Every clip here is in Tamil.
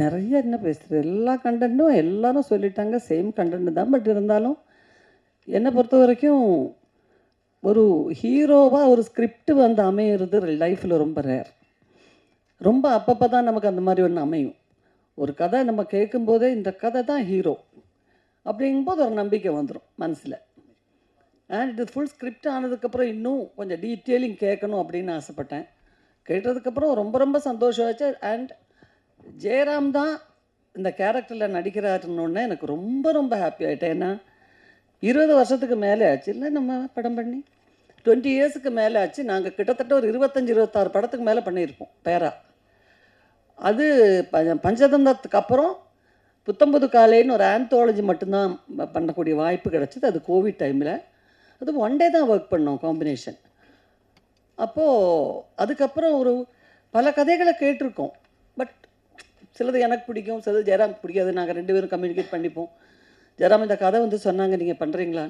நிறைய என்ன பேசுகிறது, எல்லா கண்டென்ட்டும் எல்லாரும் சொல்லிட்டாங்க, சேம் கண்டென்ட் தான். பட் இருந்தாலும் என்னை பொறுத்த வரைக்கும் ஒரு ஹீரோவாக ஒரு ஸ்கிரிப்ட் வந்து அமையிறது லைஃப்பில் ரொம்ப ரேர். ரொம்ப அப்பப்போ தான் நமக்கு அந்த மாதிரி ஒன்று அமையும். ஒரு கதை நம்ம கேட்கும்போதே இந்த கதை தான் ஹீரோ அப்படிங்கும்போது ஒரு நம்பிக்கை வந்துடும் மனசில். அண்ட் இது ஃபுல் ஸ்கிரிப்ட் ஆனதுக்கப்புறம் இன்னும் கொஞ்சம் டீட்டெயிலிங் கேட்கணும் அப்படின்னு ஆசைப்பட்டேன். கேட்டதுக்கப்புறம் ரொம்ப ரொம்ப சந்தோஷம் ஆச்சு. அண்ட் ஜெயராம் தான் இந்த கேரக்டரில் நடிக்கிறாருன்னொன்னே எனக்கு ரொம்ப ரொம்ப ஹாப்பி ஆகிட்டேன். ஏன்னா 20 வருஷத்துக்கு மேலே ஆச்சு இல்லை நம்ம படம் பண்ணி, 20 இயர்ஸுக்கு மேலே ஆச்சு. நாங்கள் கிட்டத்தட்ட ஒரு 25-26 படத்துக்கு மேலே பண்ணியிருப்போம் பேரா. அது பஞ்சதந்தத்துக்கு அப்புறம் புத்தம்புது காலைன்னு ஒரு ஆந்தாலஜி மட்டும்தான் பண்ணக்கூடிய வாய்ப்பு கிடச்சிது. அது கோவிட் டைமில். அது ஒன் டே தான் ஒர்க் பண்ணோம் காம்பினேஷன். அப்போது அதுக்கப்புறம் ஒரு பல கதைகளை கேட்டிருக்கோம். பட் சிலது எனக்கு பிடிக்கும், சிலது ஜெயராம் பிடிக்காது. நாங்கள் 2 பேரும் கம்யூனிகேட் பண்ணிப்போம். ஜெயராம் இந்த கதை வந்து சொன்னாங்க, நீங்கள் பண்ணுறீங்களா?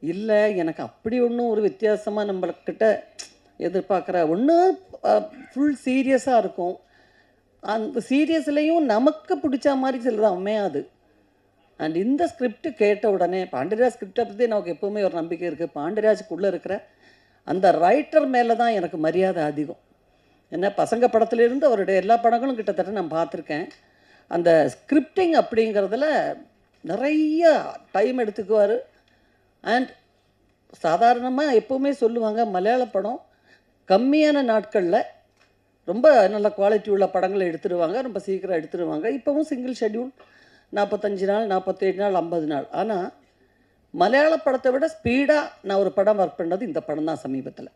இல்லை, எனக்கு அப்படி ஒன்றும் ஒரு வித்தியாசமாக நம்மக்கிட்ட எதிர்பார்க்குற ஒன்று ஃபுல் சீரியஸாக இருக்கும். அந்த சீரியஸ்லேயும் நமக்கு பிடிச்ச மாதிரி சிலது அமையாது. அண்ட் இந்த ஸ்கிரிப்ட் கேட்ட உடனே பாண்டியராஜ் ஸ்கிரிப்டை பற்றி நமக்கு எப்போவுமே ஒரு நம்பிக்கை இருக்குது. பாண்டியராஜுக்குள்ளே இருக்கிற அந்த ரைட்டர் மேலே தான் எனக்கு மரியாதை அதிகம். ஏன்னா பசங்க படத்துலேருந்து அவருடைய எல்லா படங்களும் கிட்டத்தட்ட நான் பார்த்துருக்கேன். அந்த ஸ்கிரிப்டிங் அப்படிங்கிறதுல நிறைய டைம் எடுத்துக்குவார். அண்ட் சாதாரணமாக எப்போவுமே சொல்லுவாங்க, மலையாள படம் கம்மியான நாட்களில் ரொம்ப நல்ல குவாலிட்டி உள்ள படங்களை எடுத்துடுவாங்க, ரொம்ப சீக்கிரம் எடுத்துடுவாங்க. இப்போவும் சிங்கிள் ஷெட்யூல் 45 நாள், 47 நாள், 50 நாள். ஆனால் மலையாள படத்தை விட ஸ்பீடாக நான் ஒரு படம் ஒர்க் பண்ணது இந்த படம் தான் சமீபத்தில்.